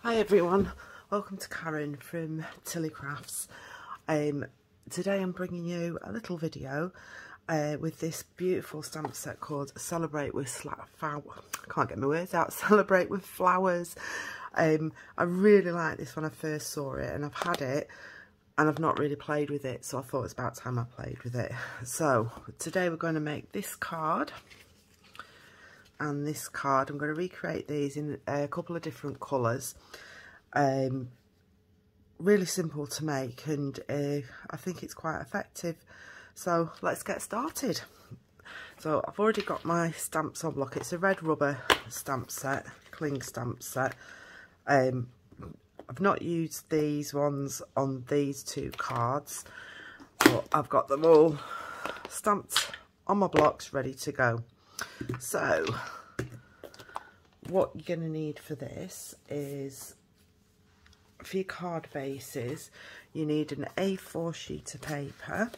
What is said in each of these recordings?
Hi everyone, welcome to Karen from Tilly Crafts. Today I'm bringing you a little video with this beautiful stamp set called Celebrate with Celebrate with Flowers. I really liked this when I first saw it, and I've had it and I've not really played with it, so I thought it's about time I played with it. So today we're going to make this card and this card. I'm going to recreate these in a couple of different colours. Really simple to make, and I think it's quite effective. So let's get started. So I've already got my stamps on block. It's a red rubber stamp set, cling stamp set. I've not used these ones on these two cards, but I've got them all stamped on my blocks ready to go. So what you're going to need for this is, for your card bases, you need an A4 sheet of paper,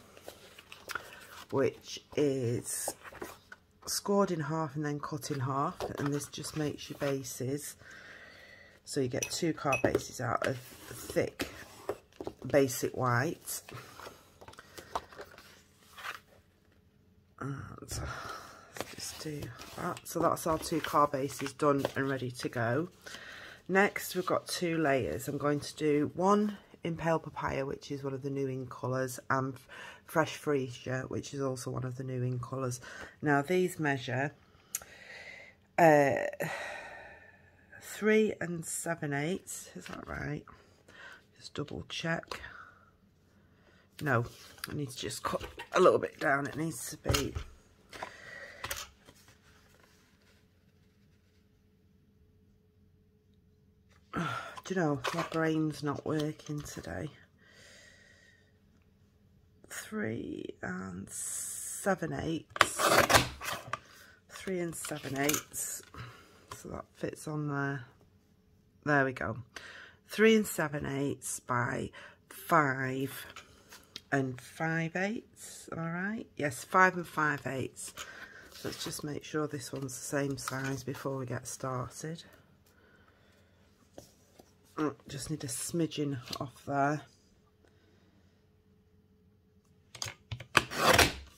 which is scored in half and then cut in half, and this just makes your bases, so you get two card bases out of thick basic white. And let's just do that. So that's our two card bases done and ready to go. Next we've got two layers. I'm going to do one in Pale Papaya, which is one of the new in colours, and Fresh Freesia, which is also one of the new in colours. Now these measure 3 7/8, is that right? Just double check. No, I need to just cut a little bit down. It needs to be do you know, my brain's not working today. 3 7/8. 3 7/8. So that fits on there. There we go. 3 7/8 by 5 5/8. Am I right? Yes, 5 5/8. Let's just make sure this one's the same size before we get started. Just need a smidgen off there.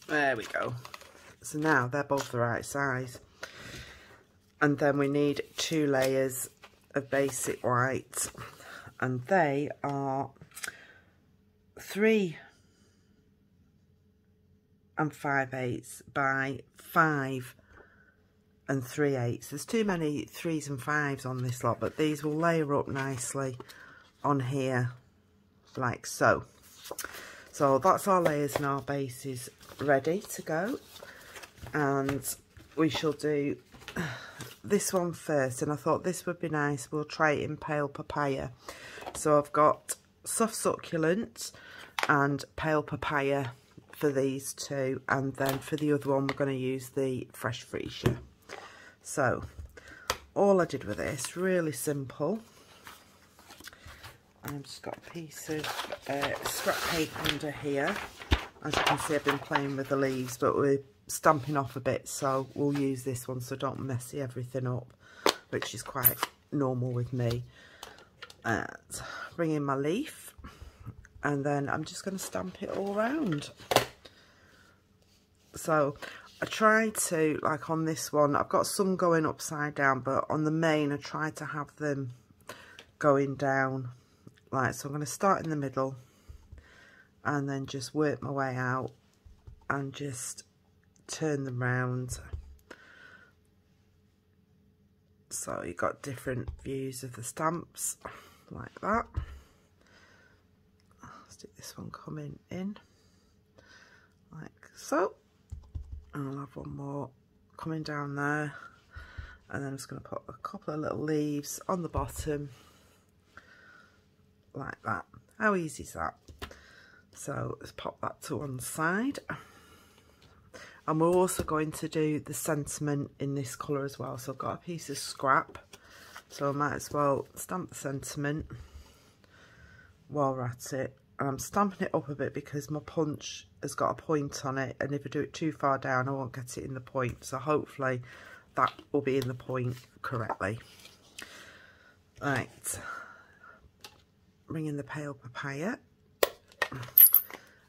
There we go. So now they're both the right size. And then we need two layers of basic white, and they are 3 5/8 by 5 3/8. There's too many 3s and 5s on this lot, but these will layer up nicely on here like so. So that's our layers and our bases ready to go, and we shall do this one first. And I thought this would be nice. We'll try it in Pale Papaya. So I've got Soft Succulent and Pale Papaya for these two, and then for the other one we're going to use the Fresh Freesia. So all I did with this, really simple. I've just got a piece of scrap paper under here. As you can see, I've been playing with the leaves, but we're stamping off a bit, so we'll use this one so don't mess everything up, which is quite normal with me. Bring in my leaf, and then I'm just going to stamp it all round. So I tried to, like on this one, I've got some going upside down, but on the main I tried to have them going down. Like, so I'm going to start in the middle and then just work my way out and just turn them round. So you've got different views of the stamps, like that. Let's do this one coming in, like so. And I'll have one more coming down there, and then I'm just going to put a couple of little leaves on the bottom like that. How easy is that? So let's pop that to one side, and we're also going to do the sentiment in this colour as well. So I've got a piece of scrap, so I might as well stamp the sentiment while we're at it. And I'm stamping it up a bit because my punch has got a point on it, and if I do it too far down I won't get it in the point, so hopefully that will be in the point correctly. Right, bring in the pale papaya.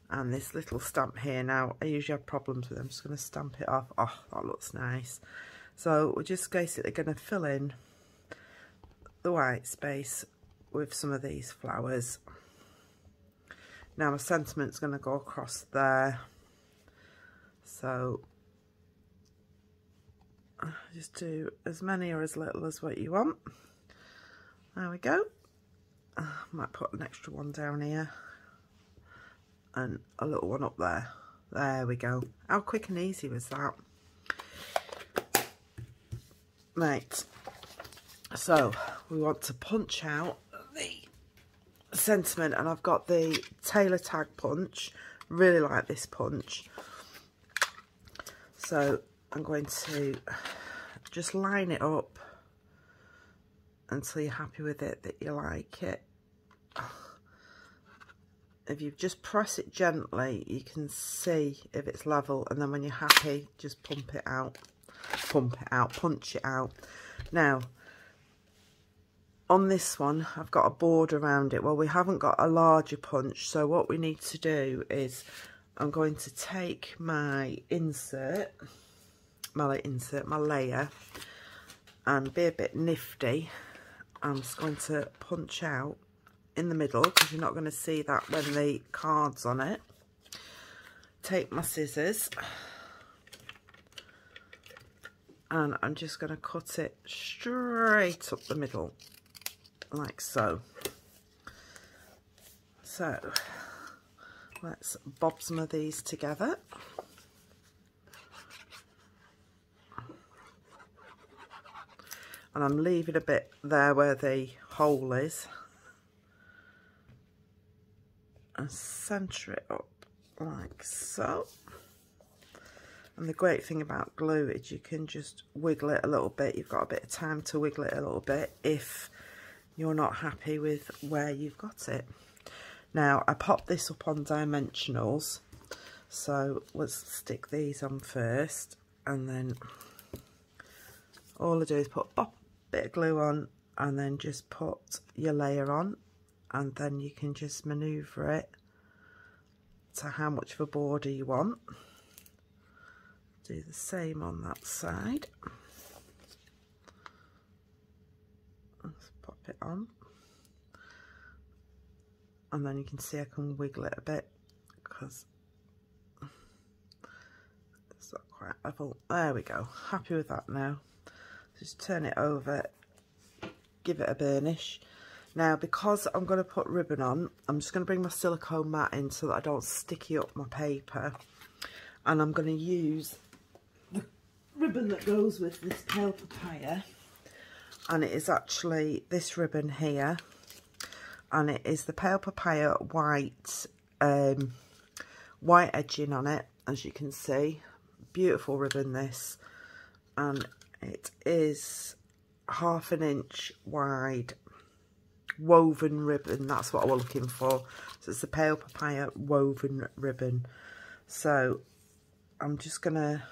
And this little stamp here. Now, I usually have problems with it. I'm just going to stamp it off. Oh, that looks nice. So we're just basically going to fill in the white space with some of these flowers. Now my sentiment's going to go across there. So just do as many or as little as what you want. There we go. Might put an extra one down here. And a little one up there. There we go. How quick and easy was that? Right. So we want to punch out the sentiment, and I've got the Tailor Tag punch. Really like this punch. So I'm going to just line it up until you're happy with it, that you like it. If you just press it gently, you can see if it's level, and then when you're happy, just punch it out. Now, on this one, I've got a border around it. Well, we haven't got a larger punch, so what we need to do is I'm going to take my my layer, and be a bit nifty. I'm just going to punch out in the middle, because you're not going to see that when the card's on it. Take my scissors, and I'm just going to cut it straight up the middle, like so. So let's bob some of these together. And I'm leaving a bit there where the hole is, and centre it up like so. And the great thing about glue is you can just wiggle it a little bit. You've got a bit of time to wiggle it a little bit if you're not happy with where you've got it. Now, I popped this up on dimensionals, so let's stick these on first, and then all I do is put a bit of glue on, and then just put your layer on, and then you can just manoeuvre it to how much of a border you want. Do the same on that side. Let's pop it on, and then you can see I can wiggle it a bit because it's not quite level. There we go. Happy with that now. Just turn it over, give it a burnish. Now, because I'm going to put ribbon on, I'm just going to bring my silicone mat in so that I don't sticky up my paper. And I'm going to use the ribbon that goes with this pale papaya. And it is actually this ribbon here. And it is the pale papaya white, white edging on it, as you can see. Beautiful ribbon, this. And it is 1/2 inch wide woven ribbon. That's what I was looking for. So it's the pale papaya woven ribbon. So I'm just going to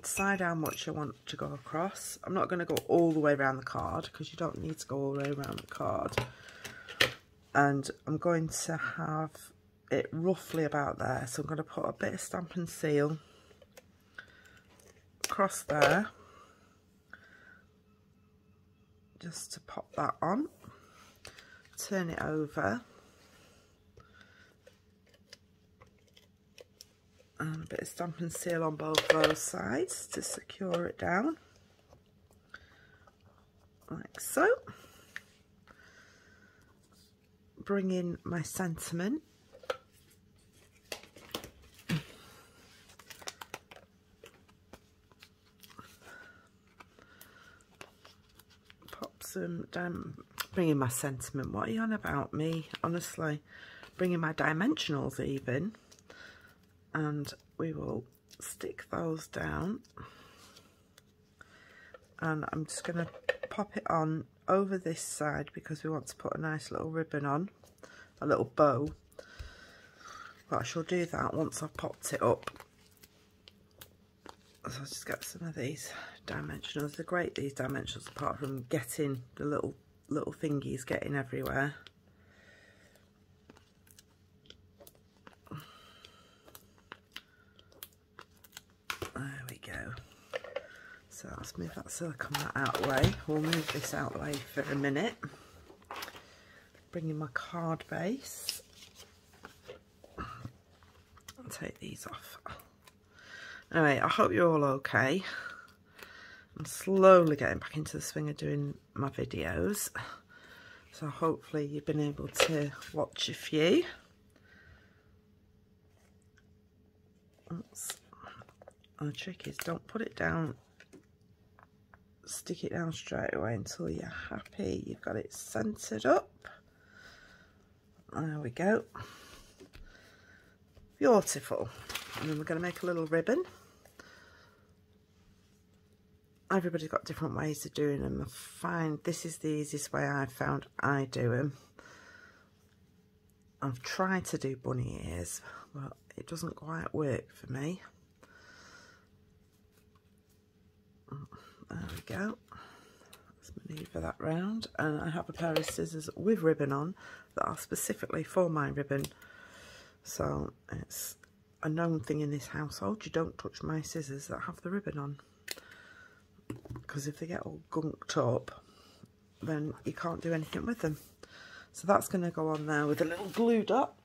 decide how much I want to go across. I'm not going to go all the way around the card, because you don't need to go all the way around the card. And I'm going to have it roughly about there. So I'm going to put a bit of Stampin' Seal across there, just to pop that on. Turn it over, and a bit of Stampin' Seal on both those sides to secure it down, like so. Bring in my sentiment. Pop some down. Bringing my sentiment. What are you on about, me? Honestly, bringing my dimensionals even, and we will stick those down. And I'm just going to pop it on over this side because we want to put a nice little ribbon on, a little bow. But I shall do that once I've popped it up. So I'll just get some of these dimensionals. They're great, these dimensionals, apart from getting the little thingies getting everywhere. go. So let's move that silicone out of the way. We'll move this out of the way for a minute. Bring in my card base. I'll take these off. Anyway, I hope you're all okay. I'm slowly getting back into the swing of doing my videos. So hopefully you've been able to watch a few. Oops. And the trick is don't put it down, stick it down straight away until you're happy you've got it centered up. There we go. Beautiful. And then we're going to make a little ribbon. Everybody's got different ways of doing them. I find this is the easiest way I've found I do them. I've tried to do bunny ears, but it doesn't quite work for me. There we go. Let's manoeuvre that round. And I have a pair of scissors with ribbon on that are specifically for my ribbon. So it's a known thing in this household. You don't touch my scissors that have the ribbon on. Because if they get all gunked up, then you can't do anything with them. So that's going to go on there with a little glue dot.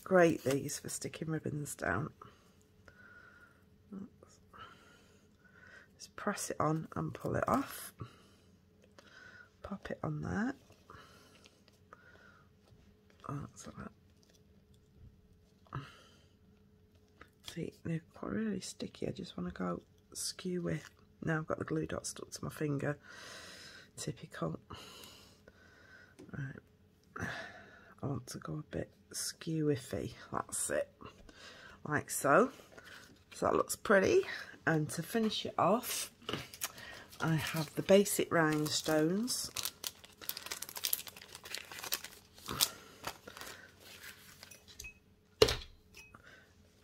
Great, these for sticking ribbons down. Just press it on and pull it off. Pop it on there. Oh, that's like that. See, they're quite really sticky. I just want to go skew with. Now I've got the glue dot stuck to my finger. Typical. Right. I want to go a bit skew-iffy. That's it. Like so. So that looks pretty. And to finish it off, I have the basic rhinestones.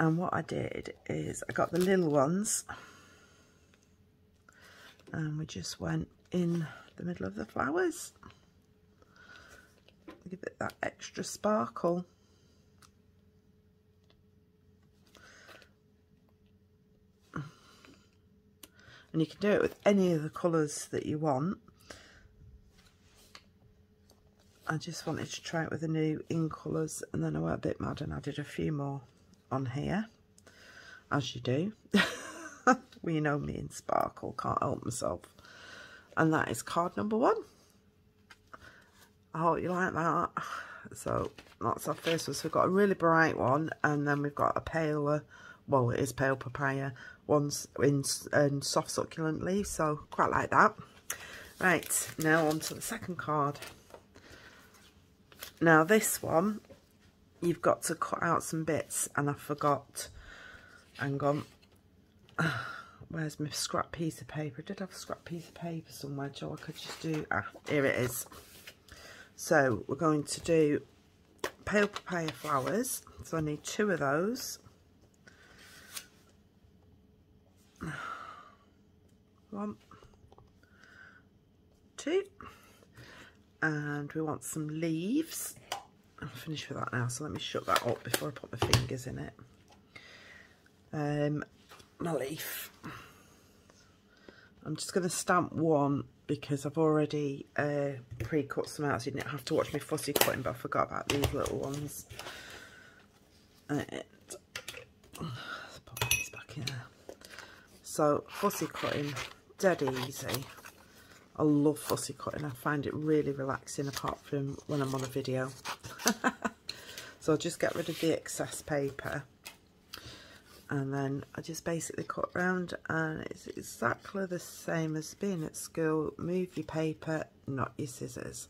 And what I did is I got the little ones and we just went in the middle of the flowers. Give it that extra sparkle. And you can do it with any of the colours that you want. I just wanted to try it with the new in colours, and then I went a bit mad and added a few more on here, as you do. Well, you know me in sparkle, can't help myself. And that is card number 1. I hope you like that. So that's our first one. So we've got a really bright one, and then we've got a paler, well, it is pale papaya, one's in soft succulent leaves, so quite like that. Right, now on to the second card. Now this one, you've got to cut out some bits, and I forgot. Hang on. Where's my scrap piece of paper? I did have a scrap piece of paper somewhere, so I could just do... Ah, here it is. So we're going to do pale papaya flowers. So I need 2 of those. 1, 2. And we want some leaves. I'm finished with that now, so let me shut that up before I put my fingers in it. My leaf. I'm just going to stamp 1 because I've already pre-cut some out, so you didn't have to watch me fussy cutting, but I forgot about these little ones. And let's put these back in there. So fussy cutting, dead easy. I love fussy cutting. I find it really relaxing, apart from when I'm on a video. So I'll just get rid of the excess paper. And then I just basically cut round, and it's exactly the same as being at school. Move your paper, not your scissors.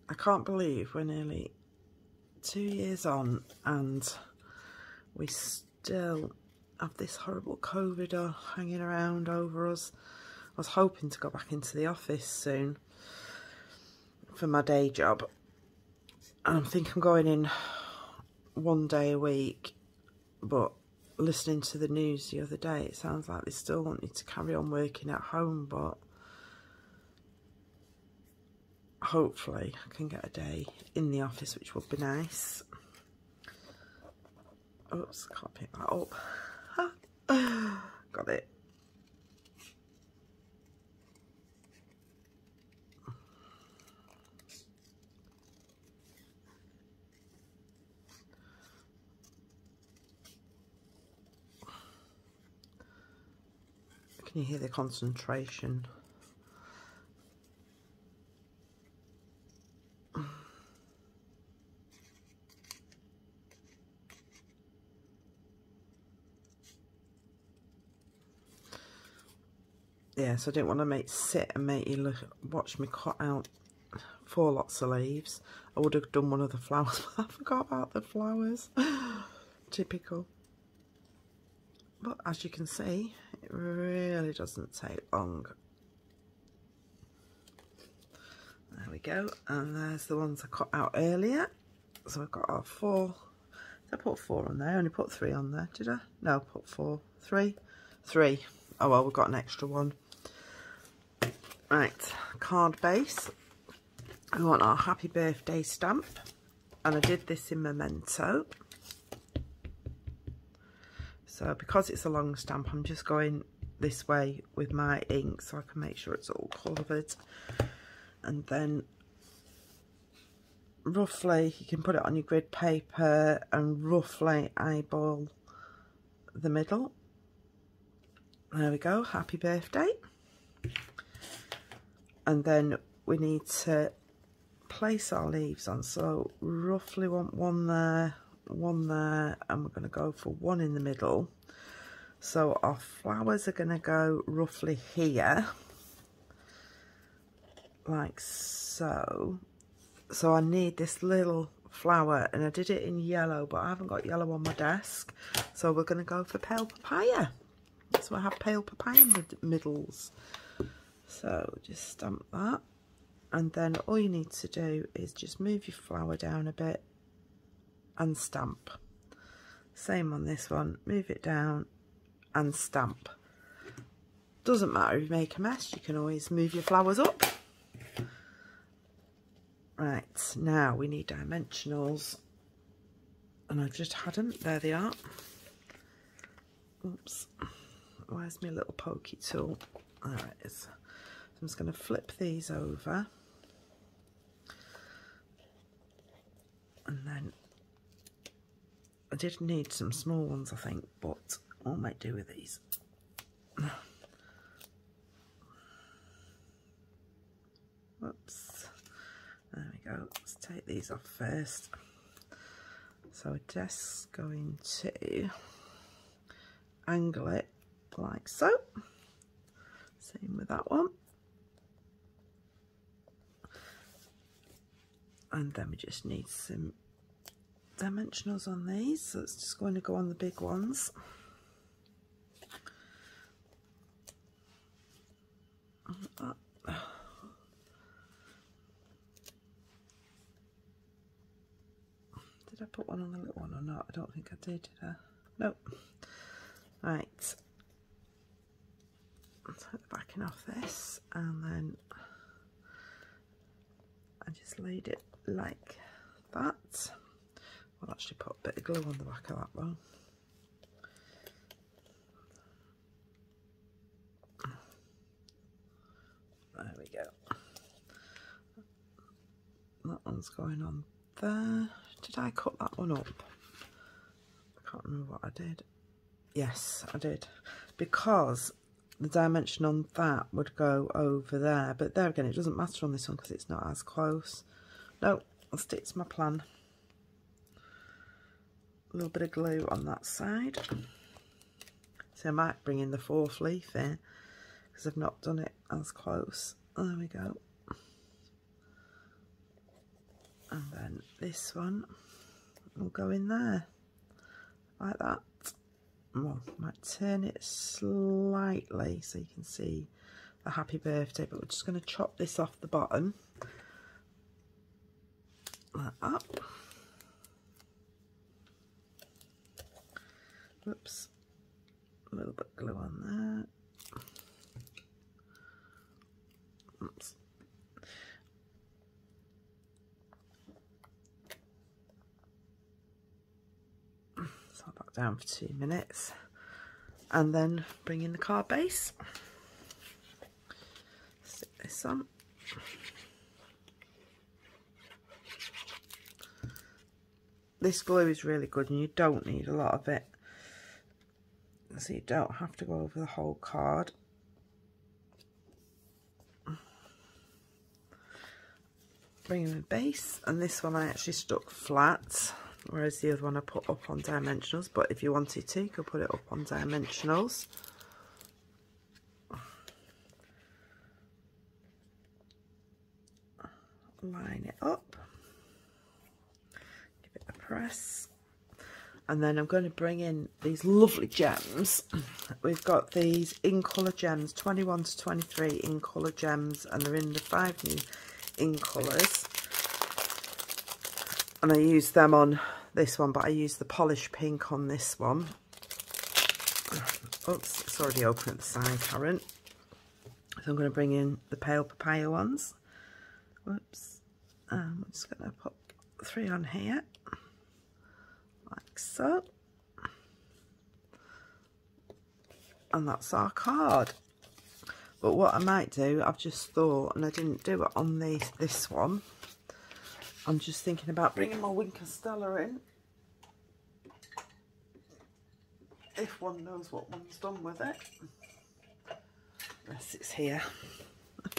I can't believe we're nearly 2 years on and we still have this horrible COVID hanging around over us. I was hoping to go back into the office soon for my day job. I think I'm going in 1 day a week, but listening to the news the other day, it sounds like they still want me to carry on working at home, but hopefully I can get a day in the office, which would be nice. Oops, can't pick that up. Got it. Can you hear the concentration? Yeah, so I didn't want to sit and make you watch me cut out 4 lots of leaves. I would have done one of the flowers, but I forgot about the flowers. Typical. But as you can see, it really doesn't take long. There we go. And there's the ones I cut out earlier. So I've got our 4. Did I put 4 on there? I only put 3 on there, did I? No, I put 4. 3? 3. Oh well, we've got an extra one. Right, card base. We want our happy birthday stamp. And I did this in Memento. So because it's a long stamp, I'm just going this way with my ink so I can make sure it's all covered. And then roughly you can put it on your grid paper and roughly eyeball the middle. There we go, happy birthday. And then we need to place our leaves on, so roughly want one there, and we're going to go for one in the middle. So our flowers are going to go roughly here, like so. So I need this little flower, and I did it in yellow, but I haven't got yellow on my desk, so we're going to go for pale papaya. So I have pale papaya middles. So just stamp that, and then all you need to do is just move your flower down a bit and stamp. Same on this one, move it down and stamp. Doesn't matter if you make a mess, you can always move your flowers up. Right, now we need dimensionals, and I've just had them, there they are. Oops, where's my little pokey tool? There it is. I'm just going to flip these over, and then I did need some small ones, I think, but I'll make do with these. Whoops, there we go. Let's take these off first. So we're just going to angle it like so. Same with that one. And then we just need some dimensionals on these, so it's just going to go on the big ones. Did I put one on the little one or not? I don't think I did I? Nope. Right. Take the backing off this, and then I just laid it like that. I'll actually put a bit of glue on the back of that one. There we go. That one's going on there. Did I cut that one up? I can't remember what I did. Yes, I did. Because the dimension on that would go over there. But there again, it doesn't matter on this one because it's not as close. No, I'll stick to my plan. A little bit of glue on that side. So I might bring in the 4th leaf here because I've not done it as close. There we go. And then this one will go in there like that. Well, I might turn it slightly so you can see the happy birthday, but we're just going to chop this off the bottom like that. Oops, a little bit of glue on there. Oops. So I'll back down for 2 minutes and then bring in the card base. Stick this on. This glue is really good and you don't need a lot of it, so you don't have to go over the whole card. Bring in the base, and this one I actually stuck flat, whereas the other one I put up on dimensionals, but if you wanted to, you could put it up on dimensionals. Line it up. Press, and then I'm going to bring in these lovely gems. We've got these in colour gems, 21 to 23 in colour gems, and they're in the 5 new in colours, and I used them on this one, but I used the polished pink on this one. Oops, it's already open at the side, Karen. So I'm going to bring in the pale papaya ones. Whoops. I'm just going to put 3 on here. Like so, and that's our card. But what I might do, I've just thought, and I didn't do it on this one, I'm just thinking about bringing my Winker Stella in, if one knows what one's done with it. Yes, it's here. I'm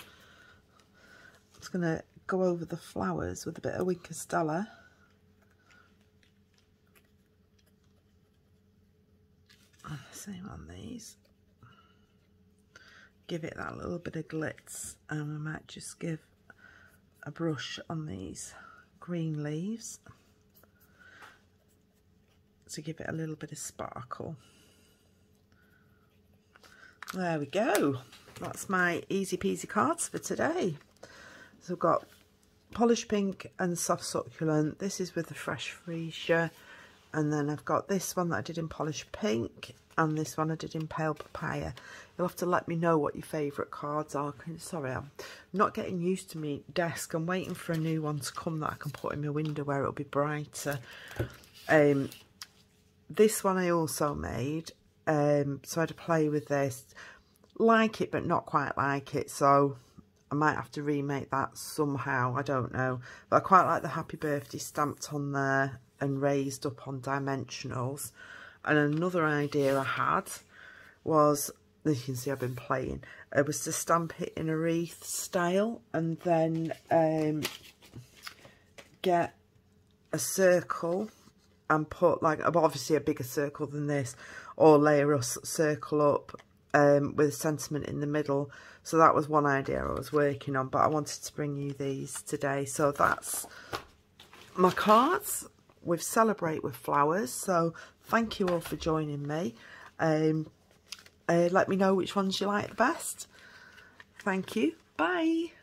just going to go over the flowers with a bit of Winker Stella. Same on these. Give it that little bit of glitz, and I might just give a brush on these green leaves to give it a little bit of sparkle. There we go. That's my easy peasy cards for today. So I've got polished pink and soft succulent. This is with the fresh freesia. And then I've got this one that I did in polished pink, and this one I did in pale papaya. You'll have to let me know what your favourite cards are. Sorry, I'm not getting used to my desk. I'm waiting for a new one to come that I can put in my window where it'll be brighter. This one I also made, so I had to play with this. Like it, but not quite like it, so I might have to remake that somehow, I don't know. But I quite like the happy birthday stamped on there and raised up on dimensionals. And another idea I had was, as you can see I've been playing, it was to stamp it in a wreath style, and then get a circle and put, like, obviously a bigger circle than this, or layer a circle up with sentiment in the middle. So that was one idea I was working on, but I wanted to bring you these today. So that's my cards with Celebrate with Flowers. So thank you all for joining me. Let me know which ones you like the best. Thank you. Bye.